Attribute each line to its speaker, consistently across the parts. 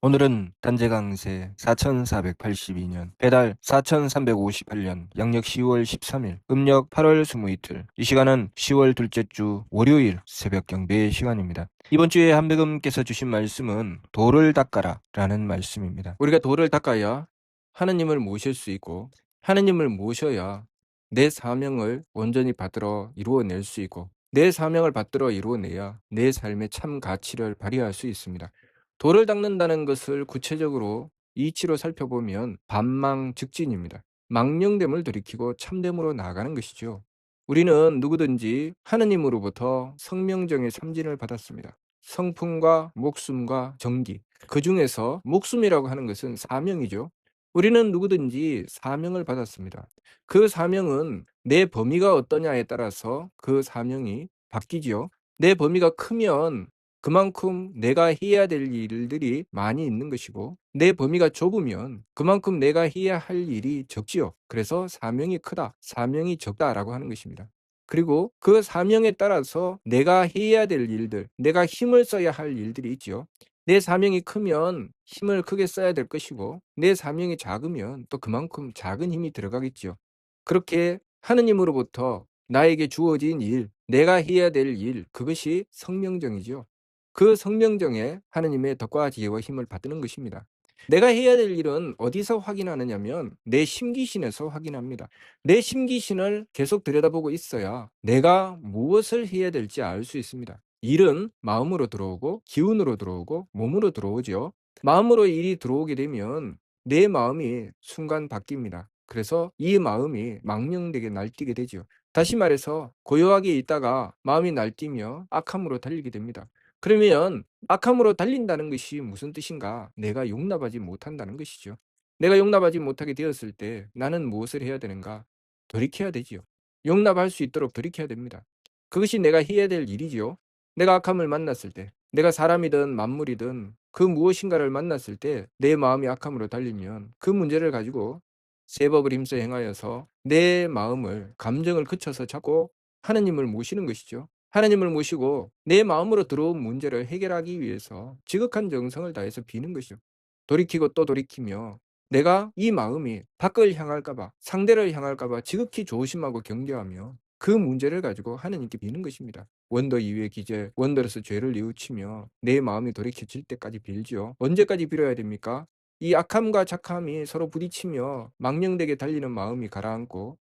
Speaker 1: 오늘은 단제 강세 4482년 배달 4358년 양력 10월 13일 음력 8월 22일 이 시간은 10월 둘째 주 월요일 새벽 경배 시간입니다. 이번 주에 한백음께서 주신 말씀은 도를 닦아라 라는 말씀입니다. 우리가 도를 닦아야 하느님을 모실 수 있고 하느님을 모셔야 내 사명을 온전히 받들어 이루어낼 수 있고 내 사명을 받들어 이루어내야 내 삶의 참 가치를 발휘할 수 있습니다. 돌을 닦는다는 것을 구체적으로 이치로 살펴보면 반망즉진입니다. 망령됨을 돌이키고 참됨으로 나아가는 것이죠. 우리는 누구든지 하느님으로부터 성명정의 삼진을 받았습니다. 성품과 목숨과 정기, 그 중에서 목숨이라고 하는 것은 사명이죠. 우리는 누구든지 사명을 받았습니다. 그 사명은 내 범위가 어떠냐에 따라서 그 사명이 바뀌지요. 내 범위가 크면 그만큼 내가 해야 될 일들이 많이 있는 것이고 내 범위가 좁으면 그만큼 내가 해야 할 일이 적지요. 그래서 사명이 크다, 사명이 적다라고 하는 것입니다. 그리고 그 사명에 따라서 내가 해야 될 일들, 내가 힘을 써야 할 일들이 있지요. 내 사명이 크면 힘을 크게 써야 될 것이고 내 사명이 작으면 또 그만큼 작은 힘이 들어가겠지요. 그렇게 하느님으로부터 나에게 주어진 일, 내가 해야 될 일, 그것이 성명정이죠. 그 성명정에 하느님의 덕과 지혜와 힘을 받드는 것입니다. 내가 해야 될 일은 어디서 확인하느냐면 내 심기신에서 확인합니다. 내 심기신을 계속 들여다보고 있어야 내가 무엇을 해야 될지 알 수 있습니다. 일은 마음으로 들어오고 기운으로 들어오고 몸으로 들어오죠. 마음으로 일이 들어오게 되면 내 마음이 순간 바뀝니다. 그래서 이 마음이 망령되게 날뛰게 되죠. 다시 말해서 고요하게 있다가 마음이 날뛰며 악함으로 달리게 됩니다. 그러면 악함으로 달린다는 것이 무슨 뜻인가? 내가 용납하지 못한다는 것이죠. 내가 용납하지 못하게 되었을 때 나는 무엇을 해야 되는가? 돌이켜야 되지요. 용납할 수 있도록 돌이켜야 됩니다. 그것이 내가 해야 될 일이지요. 내가 악함을 만났을 때, 내가 사람이든 만물이든 그 무엇인가를 만났을 때 내 마음이 악함으로 달리면 그 문제를 가지고 세법을 힘써 행하여서 내 마음을 감정을 그쳐서 잡고 하느님을 모시는 것이죠. 하나님을 모시고 내 마음으로 들어온 문제를 해결하기 위해서 지극한 정성을 다해서 비는 것이죠. 돌이키고 또 돌이키며 내가 이 마음이 밖을 향할까봐 상대를 향할까봐 지극히 조심하고 경계하며 그 문제를 가지고 하느님께 비는 것입니다. 원더 이외의 기제, 원더로서 죄를 뉘우치며 내 마음이 돌이켜질 때까지 빌지요. 언제까지 빌어야 됩니까? 이 악함과 착함이 서로 부딪히며 망령되게 달리는 마음이 가라앉고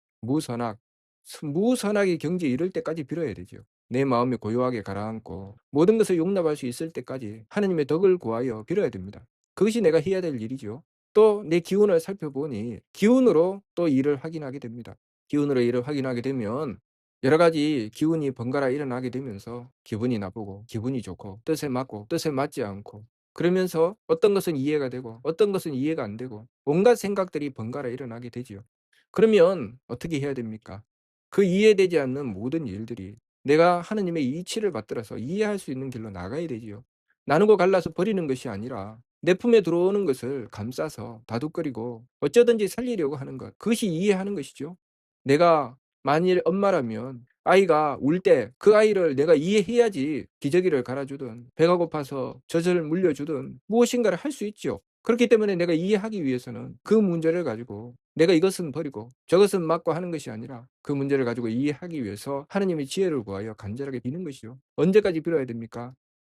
Speaker 1: 무선악의 경지에 이를 때까지 빌어야 되죠. 내 마음이 고요하게 가라앉고 모든 것을 용납할 수 있을 때까지 하느님의 덕을 구하여 빌어야 됩니다. 그것이 내가 해야 될 일이죠. 또 내 기운을 살펴보니 기운으로 또 일을 확인하게 됩니다. 기운으로 일을 확인하게 되면 여러 가지 기운이 번갈아 일어나게 되면서 기분이 나쁘고 기분이 좋고 뜻에 맞고 뜻에 맞지 않고 그러면서 어떤 것은 이해가 되고 어떤 것은 이해가 안 되고 온갖 생각들이 번갈아 일어나게 되지요. 그러면 어떻게 해야 됩니까? 그 이해되지 않는 모든 일들이 내가 하느님의 이치를 받들어서 이해할 수 있는 길로 나가야 되지요. 나누고 갈라서 버리는 것이 아니라 내 품에 들어오는 것을 감싸서 다독거리고 어쩌든지 살리려고 하는 것. 그것이 이해하는 것이죠. 내가 만일 엄마라면 아이가 울 때 그 아이를 내가 이해해야지 기저귀를 갈아주든 배가 고파서 젖을 물려주든 무엇인가를 할 수 있죠. 그렇기 때문에 내가 이해하기 위해서는 그 문제를 가지고 내가 이것은 버리고 저것은 맞고 하는 것이 아니라 그 문제를 가지고 이해하기 위해서 하느님의 지혜를 구하여 간절하게 비는 것이죠. 언제까지 빌어야 됩니까?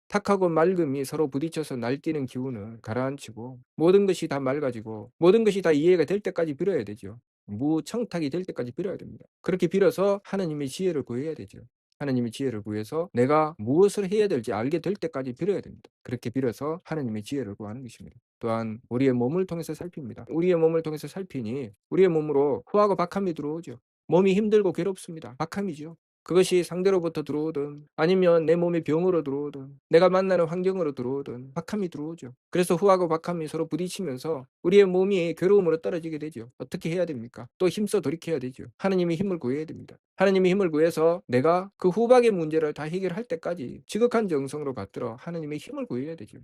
Speaker 1: 탁하고 맑음이 서로 부딪혀서 날뛰는 기운을 가라앉히고 모든 것이 다 맑아지고 모든 것이 다 이해가 될 때까지 빌어야 되죠. 무청탁이 될 때까지 빌어야 됩니다. 그렇게 빌어서 하느님의 지혜를 구해야 되죠. 하느님의 지혜를 구해서 내가 무엇을 해야 될지 알게 될 때까지 빌어야 됩니다. 그렇게 빌어서 하느님의 지혜를 구하는 것입니다. 또한 우리의 몸을 통해서 살핍니다. 우리의 몸을 통해서 살피니 우리의 몸으로 후하고 박함이 들어오죠. 몸이 힘들고 괴롭습니다. 박함이죠. 그것이 상대로부터 들어오든 아니면 내 몸의 병으로 들어오든 내가 만나는 환경으로 들어오든 박함이 들어오죠. 그래서 후하고 박함이 서로 부딪히면서 우리의 몸이 괴로움으로 떨어지게 되죠. 어떻게 해야 됩니까? 또 힘써 돌이켜야 되죠. 하느님의 힘을 구해야 됩니다. 하느님의 힘을 구해서 내가 그 후박의 문제를 다 해결할 때까지 지극한 정성으로 받들어 하느님의 힘을 구해야 되죠.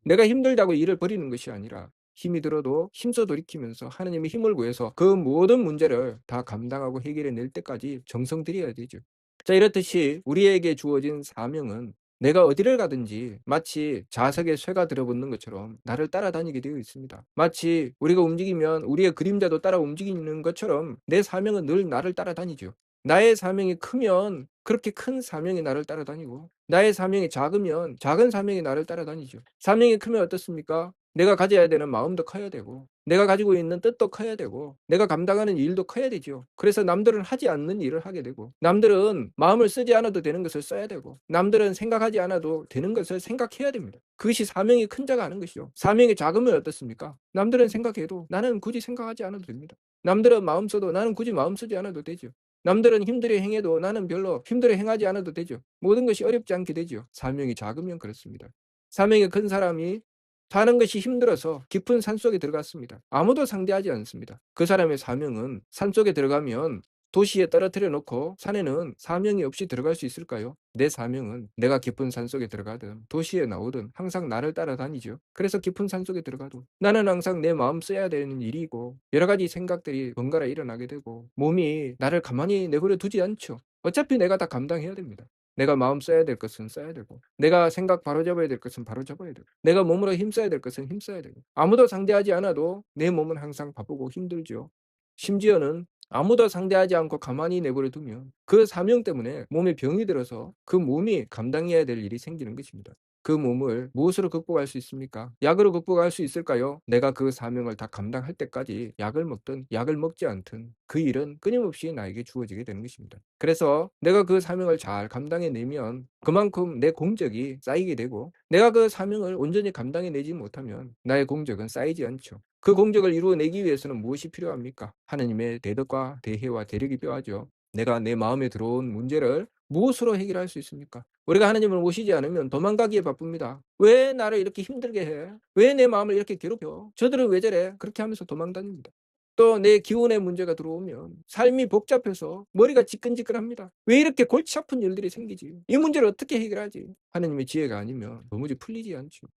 Speaker 1: 내가 힘들다고 일을 버리는 것이 아니라 힘이 들어도 힘써 돌이키면서 하느님의 힘을 구해서 그 모든 문제를 다 감당하고 해결해 낼 때까지 정성 들여야 되죠. 자, 이렇듯이 우리에게 주어진 사명은 내가 어디를 가든지 마치 자석에 쇠가 들어붙는 것처럼 나를 따라다니게 되어 있습니다. 마치 우리가 움직이면 우리의 그림자도 따라 움직이는 것처럼 내 사명은 늘 나를 따라다니죠. 나의 사명이 크면 그렇게 큰 사명이 나를 따라다니고, 나의 사명이 작으면 작은 사명이 나를 따라다니죠. 사명이 크면 어떻습니까? 내가 가져야 되는 마음도 커야 되고, 내가 가지고 있는 뜻도 커야 되고, 내가 감당하는 일도 커야 되죠. 그래서 남들은 하지 않는 일을 하게 되고, 남들은 마음을 쓰지 않아도 되는 것을 써야 되고, 남들은 생각하지 않아도 되는 것을 생각해야 됩니다. 그것이 사명이 큰 자가 하는 것이죠. 사명이 작으면 어떻습니까? 남들은 생각해도 나는 굳이 생각하지 않아도 됩니다. 남들은 마음 써도 나는 굳이 마음 쓰지 않아도 되죠. 남들은 힘들어 행해도 나는 별로 힘들어 행하지 않아도 되죠. 모든 것이 어렵지 않게 되죠. 사명이 작으면 그렇습니다. 사명이 큰 사람이 사는 것이 힘들어서 깊은 산속에 들어갔습니다. 아무도 상대하지 않습니다. 그 사람의 사명은 산속에 들어가면 도시에 떨어뜨려 놓고 산에는 사명이 없이 들어갈 수 있을까요? 내 사명은 내가 깊은 산속에 들어가든 도시에 나오든 항상 나를 따라다니죠. 그래서 깊은 산속에 들어가도 나는 항상 내 마음 써야 되는 일이고, 여러 가지 생각들이 번갈아 일어나게 되고, 몸이 나를 가만히 내버려 두지 않죠. 어차피 내가 다 감당해야 됩니다. 내가 마음 써야 될 것은 써야 되고, 내가 생각 바로잡아야 될 것은 바로잡아야 되고, 내가 몸으로 힘써야 될 것은 힘써야 되고, 아무도 상대하지 않아도 내 몸은 항상 바쁘고 힘들죠. 심지어는 아무도 상대하지 않고 가만히 내버려 두면 그 사명 때문에 몸에 병이 들어서 그 몸이 감당해야 될 일이 생기는 것입니다. 그 몸을 무엇으로 극복할 수 있습니까? 약으로 극복할 수 있을까요? 내가 그 사명을 다 감당할 때까지 약을 먹든 약을 먹지 않든 그 일은 끊임없이 나에게 주어지게 되는 것입니다. 그래서 내가 그 사명을 잘 감당해내면 그만큼 내 공적이 쌓이게 되고, 내가 그 사명을 온전히 감당해내지 못하면 나의 공적은 쌓이지 않죠. 그 공적을 이루어내기 위해서는 무엇이 필요합니까? 하느님의 대덕과 대혜와 대력이 필요하죠. 내가 내 마음에 들어온 문제를 무엇으로 해결할 수 있습니까? 우리가 하나님을 모시지 않으면 도망가기에 바쁩니다. 왜 나를 이렇게 힘들게 해? 왜 내 마음을 이렇게 괴롭혀? 저들은 왜 저래? 그렇게 하면서 도망다닙니다. 또 내 기혼에 문제가 들어오면 삶이 복잡해서 머리가 지끈지끈합니다. 왜 이렇게 골치 아픈 일들이 생기지? 이 문제를 어떻게 해결하지? 하느님의 지혜가 아니면 도무지 풀리지 않죠.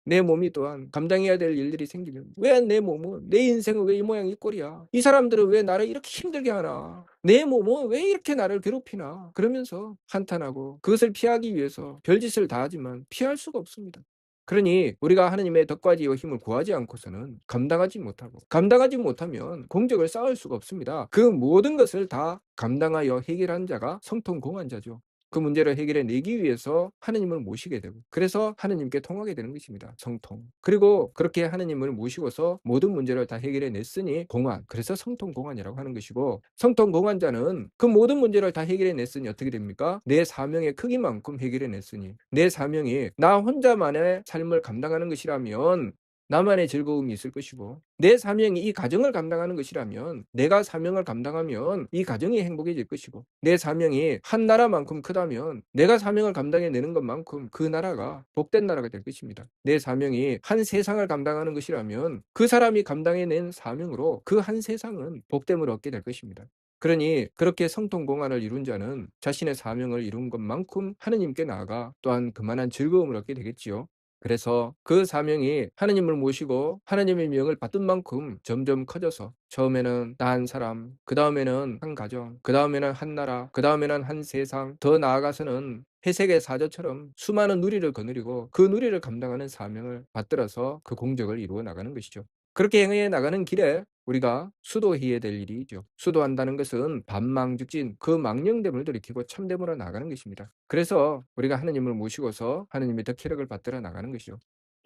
Speaker 1: 내 몸이 또한 감당해야 될 일들이 생기면 왜 내 몸은, 내 인생은 왜 이 모양 이 꼴이야? 이 사람들은 왜 나를 이렇게 힘들게 하나? 내 몸은 왜 이렇게 나를 괴롭히나? 그러면서 한탄하고 그것을 피하기 위해서 별짓을 다 하지만 피할 수가 없습니다. 그러니 우리가 하느님의 덕과 지혜와 힘을 구하지 않고서는 감당하지 못하고, 감당하지 못하면 공적을 쌓을 수가 없습니다. 그 모든 것을 다 감당하여 해결한 자가 성통공한자죠. 그 문제를 해결해 내기 위해서 하느님을 모시게 되고, 그래서 하느님께 통하게 되는 것입니다. 성통. 그리고 그렇게 하느님을 모시고서 모든 문제를 다 해결해 냈으니 공한. 그래서 성통공한이라고 하는 것이고, 성통공한자는 그 모든 문제를 다 해결해 냈으니 어떻게 됩니까? 내 사명의 크기만큼 해결해 냈으니, 내 사명이 나 혼자만의 삶을 감당하는 것이라면 나만의 즐거움이 있을 것이고, 내 사명이 이 가정을 감당하는 것이라면 내가 사명을 감당하면 이 가정이 행복해질 것이고, 내 사명이 한 나라만큼 크다면 내가 사명을 감당해내는 것만큼 그 나라가 복된 나라가 될 것입니다. 내 사명이 한 세상을 감당하는 것이라면 그 사람이 감당해낸 사명으로 그 한 세상은 복됨을 얻게 될 것입니다. 그러니 그렇게 성통공안을 이룬 자는 자신의 사명을 이룬 것만큼 하느님께 나아가 또한 그만한 즐거움을 얻게 되겠지요. 그래서 그 사명이 하느님을 모시고 하느님의 명을 받던 만큼 점점 커져서 처음에는 나 한 사람, 그 다음에는 한 가정, 그 다음에는 한 나라, 그 다음에는 한 세상, 더 나아가서는 회색의 사자처럼 수많은 누리를 거느리고 그 누리를 감당하는 사명을 받들어서 그 공적을 이루어 나가는 것이죠. 그렇게 행해 나가는 길에 우리가 수도해야 될 일이죠. 수도한다는 것은 반망즉진 그 망령됨을 돌이키고 참됨으로 나가는 것입니다. 그래서 우리가 하느님을 모시고서 하느님의 덕혜력을 받들어 나가는 것이죠.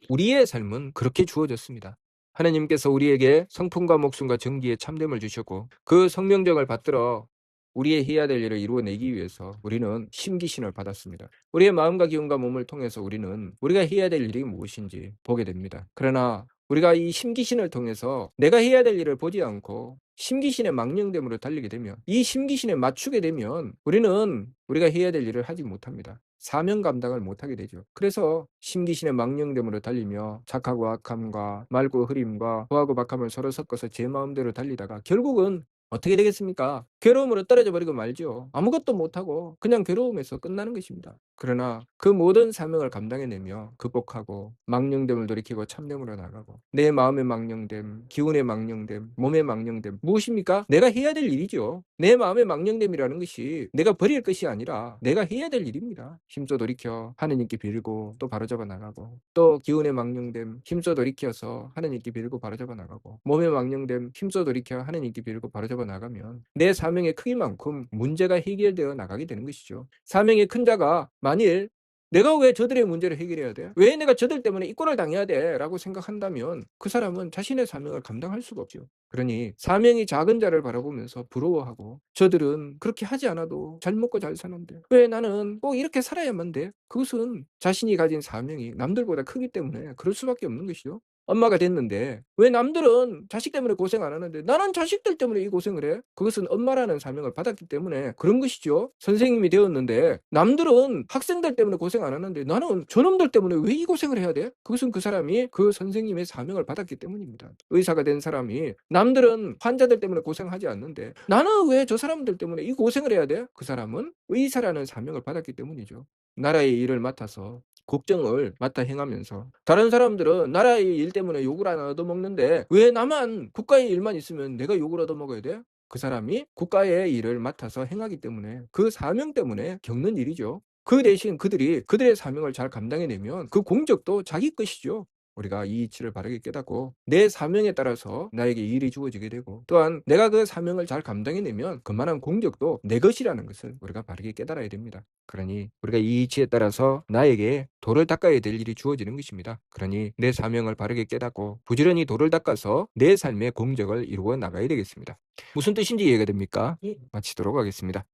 Speaker 1: 우리의 삶은 그렇게 주어졌습니다. 하느님께서 우리에게 성품과 목숨과 정기에 참됨을 주셨고, 그 성명정을 받들어 우리의 해야 될 일을 이루어내기 위해서 우리는 심기신을 받았습니다. 우리의 마음과 기운과 몸을 통해서 우리는 우리가 해야 될 일이 무엇인지 보게 됩니다. 그러나 우리가 이 심기신을 통해서 내가 해야 될 일을 보지 않고 심기신의 망령됨으로 달리게 되면, 이 심기신에 맞추게 되면 우리는 우리가 해야 될 일을 하지 못합니다. 사명 감당을 못하게 되죠. 그래서 심기신의 망령됨으로 달리며 착하고 악함과 맑고 흐림과 후하고 박함을 서로 섞어서 제 마음대로 달리다가 결국은 어떻게 되겠습니까? 괴로움으로 떨어져 버리고 말죠. 아무것도 못하고 그냥 괴로움에서 끝나는 것입니다. 그러나 그 모든 사명을 감당해내며 극복하고 망령됨을 돌이키고 참됨으로 나가고 내 마음의 망령됨, 기운의 망령됨, 몸의 망령됨 무엇입니까? 내가 해야 될 일이죠. 내 마음의 망령됨이라는 것이 내가 버릴 것이 아니라 내가 해야 될 일입니다. 힘써 돌이켜 하느님께 빌고 또 바로잡아 나가고 또 기운의 망령됨 힘써 돌이켜서 하느님께 빌고 바로잡아 나가고 몸의 망령됨 힘써 돌이켜 하느님께 빌고 바로잡아 나가면 내 사명의 크기만큼 문제가 해결되어 나가게 되는 것이죠. 사명이 큰 자가 만일 내가 왜 저들의 문제를 해결해야 돼? 왜 내가 저들 때문에 이 꼴을 당해야 돼? 라고 생각한다면 그 사람은 자신의 사명을 감당할 수가 없죠. 그러니 사명이 작은 자를 바라보면서 부러워하고 저들은 그렇게 하지 않아도 잘 먹고 잘 사는데 왜 나는 꼭 이렇게 살아야만 돼? 그것은 자신이 가진 사명이 남들보다 크기 때문에 그럴 수밖에 없는 것이죠. 엄마가 됐는데 왜 남들은 자식 때문에 고생 안 하는데 나는 자식들 때문에 이 고생을 해? 그것은 엄마라는 사명을 받았기 때문에 그런 것이죠. 선생님이 되었는데 남들은 학생들 때문에 고생 안 하는데 나는 저놈들 때문에 왜 이 고생을 해야 돼? 그것은 그 사람이 그 선생님의 사명을 받았기 때문입니다. 의사가 된 사람이 남들은 환자들 때문에 고생하지 않는데 나는 왜 저 사람들 때문에 이 고생을 해야 돼? 그 사람은 의사라는 사명을 받았기 때문이죠. 나라의 일을 맡아서 국정을 맡아 행하면서 다른 사람들은 나라의 일 때문에 욕을 안 얻어먹는데 왜 나만 국가의 일만 있으면 내가 욕을 얻어먹어야 돼? 그 사람이 국가의 일을 맡아서 행하기 때문에 그 사명 때문에 겪는 일이죠. 그 대신 그들이 그들의 사명을 잘 감당해내면 그 공적도 자기 것이죠. 우리가 이 이치를 바르게 깨닫고 내 사명에 따라서 나에게 일이 주어지게 되고 또한 내가 그 사명을 잘 감당해내면 그만한 공적도 내 것이라는 것을 우리가 바르게 깨달아야 됩니다. 그러니 우리가 이 이치에 따라서 나에게 돌을 닦아야 될 일이 주어지는 것입니다. 그러니 내 사명을 바르게 깨닫고 부지런히 돌을 닦아서 내 삶의 공적을 이루어 나가야 되겠습니다. 무슨 뜻인지 이해가 됩니까? 마치도록 하겠습니다.